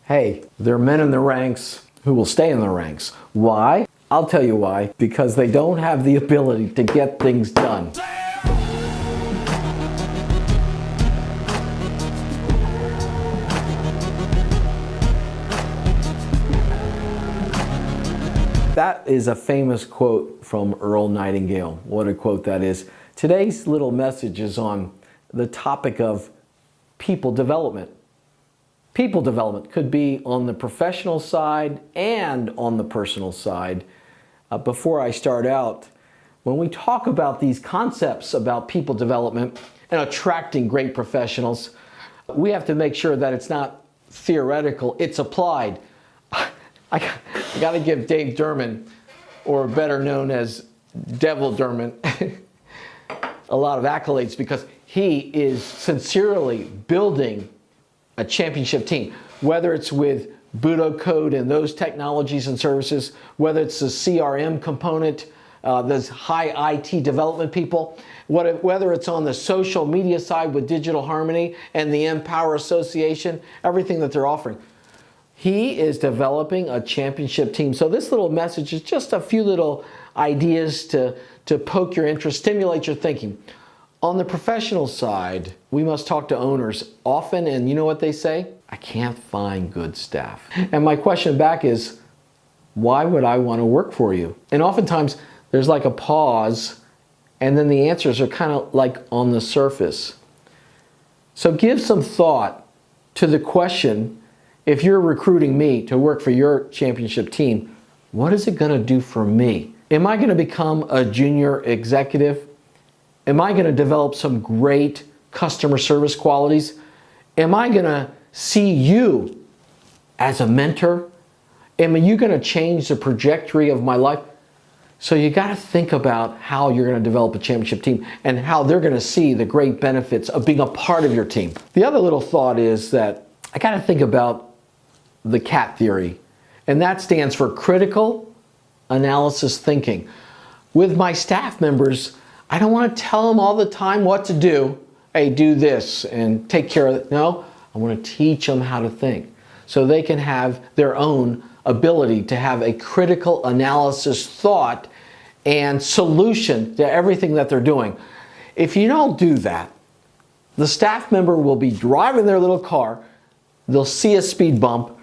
Hey, there are men in the ranks who will stay in the ranks. Why? I'll tell you why. Because they don't have the ability to get things done. That is a famous quote from Earl Nightingale. What a quote that is. Today's little message is on the topic of people development. People development could be on the professional side and on the personal side. Before I start out, when we talk about these concepts about people development and attracting great professionals, we have to make sure that it's not theoretical, it's applied. I got to give Dave Derman, or better known as Devil Derman, a lot of accolades because he is sincerely building a championship team. Whether it's with Budo Code and those technologies and services, whether it's the CRM component, those high IT development people, whether it's on the social media side with Digital Harmony and the Empower Association, everything that they're offering. He is developing a championship team. So this little message is just a few little ideas to poke your interest, stimulate your thinking. On the professional side, we must talk to owners often, and you know what they say? I can't find good staff. And my question back is, why would I want to work for you? And oftentimes there's like a pause, and then the answers are kind of like on the surface. So give some thought to the question, if you're recruiting me to work for your championship team, what is it going to do for me? Am I going to become a junior executive? Am I going to develop some great customer service qualities? Am I going to see you as a mentor? Am you going to change the trajectory of my life? So you got to think about how you're going to develop a championship team and how they're going to see the great benefits of being a part of your team. The other little thought is that I got to think about the CAT theory, and that stands for critical analysis thinking. With my staff members, I don't want to tell them all the time what to do. Hey, do this and take care of it. No, I want to teach them how to think so they can have their own ability to have a critical analysis thought and solution to everything that they're doing. If you don't do that, the staff member will be driving their little car, they'll see a speed bump,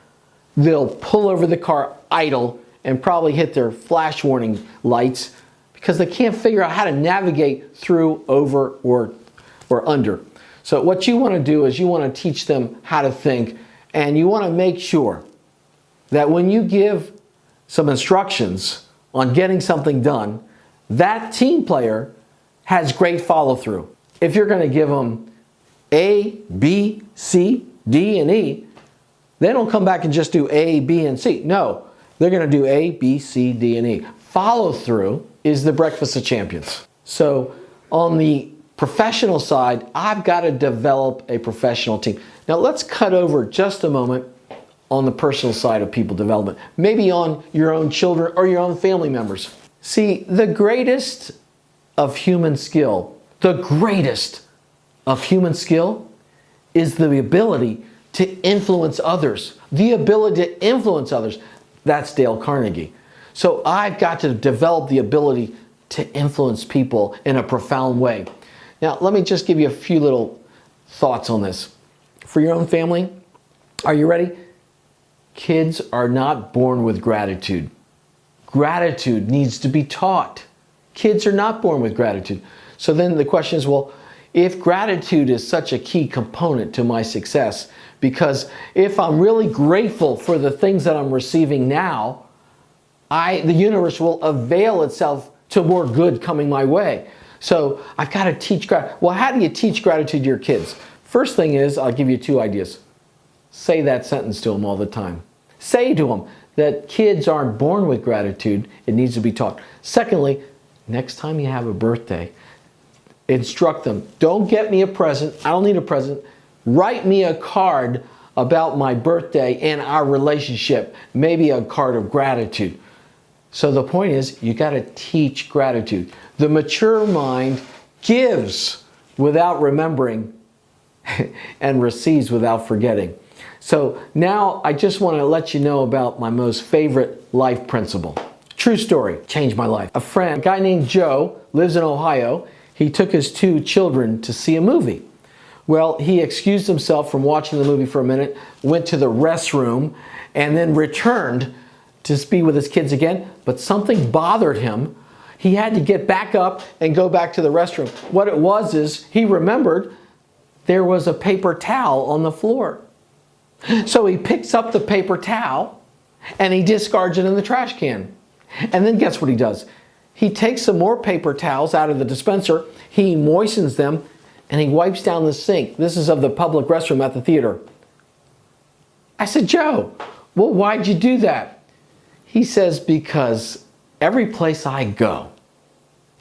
they'll pull over the car idle and probably hit their flash warning lights because they can't figure out how to navigate through, over, or under. So what you want to do is you want to teach them how to think, and you want to make sure that when you give some instructions on getting something done, that team player has great follow-through. If you're going to give them A, B, C, D, and E, they don't come back and just do A, B, and C. No, they're going to do A, B, C, D, and E. Follow through is the breakfast of champions. So on the professional side, I've got to develop a professional team. Now let's cut over just a moment on the personal side of people development. Maybe on your own children or your own family members. See, the greatest of human skill, the greatest of human skill is the ability to influence others. The ability to influence others. That's Dale Carnegie. So I've got to develop the ability to influence people in a profound way. Now, let me just give you a few little thoughts on this. For your own family, are you ready? Kids are not born with gratitude. Gratitude needs to be taught. Kids are not born with gratitude. So then the question is, well, if gratitude is such a key component to my success, because if I'm really grateful for the things that I'm receiving now, the universe will avail itself to more good coming my way. So I've got to teach gratitude. Well, how do you teach gratitude to your kids? First thing is, I'll give you two ideas. Say that sentence to them all the time. Say to them that kids aren't born with gratitude. It needs to be taught. Secondly, next time you have a birthday, instruct them. Don't get me a present. I don't need a present. Write me a card about my birthday and our relationship. Maybe a card of gratitude. So the point is, you got to teach gratitude. The mature mind gives without remembering and receives without forgetting. So now I just want to let you know about my most favorite life principle. True story, changed my life. A guy named Joe, lives in Ohio. He took his 2 children to see a movie. Well, he excused himself from watching the movie for a minute, went to the restroom, and then returned to be with his kids again, but something bothered him. He had to get back up and go back to the restroom. What it was is he remembered there was a paper towel on the floor. So he picks up the paper towel and he discards it in the trash can. And then guess what he does? He takes some more paper towels out of the dispenser, he moistens them, and he wipes down the sink. This is of the public restroom at the theater. I said, Joe, well, why'd you do that? He says, because every place I go,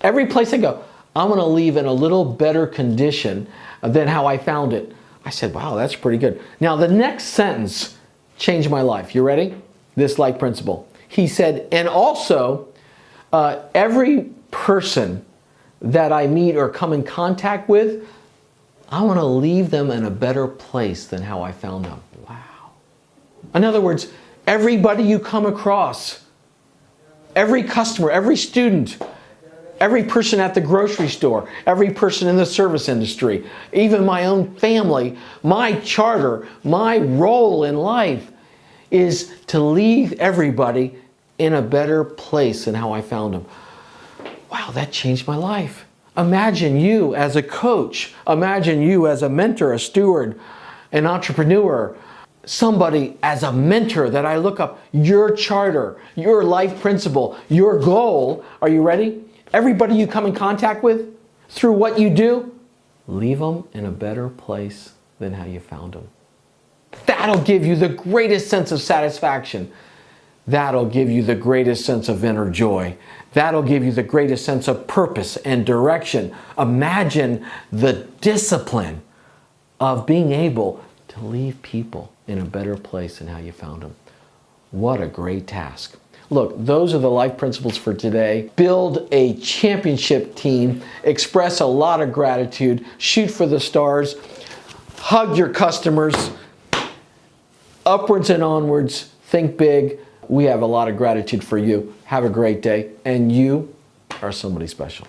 I'm going to leave in a little better condition than how I found it. I said, wow, that's pretty good. Now, the next sentence changed my life. You ready? This life principle. He said, and also, every person that I meet or come in contact with, I want to leave them in a better place than how I found them. Wow. In other words, everybody you come across, every customer, every student, every person at the grocery store, every person in the service industry, even my own family, my charter, my role in life is to leave everybody in a better place than how I found them. Wow, that changed my life. Imagine you as a coach. Imagine you as a mentor, a steward, an entrepreneur, somebody as a mentor that I look up. Your charter, your life principle, your goal. Are you ready? Everybody you come in contact with, through what you do, leave them in a better place than how you found them. That'll give you the greatest sense of satisfaction. That'll give you the greatest sense of inner joy. That'll give you the greatest sense of purpose and direction. Imagine the discipline of being able to leave people in a better place than how you found them. What a great task. Look, those are the life principles for today. Build a championship team. Express a lot of gratitude. Shoot for the stars. Hug your customers. Upwards and onwards. Think big. We have a lot of gratitude for you. Have a great day. And you are somebody special.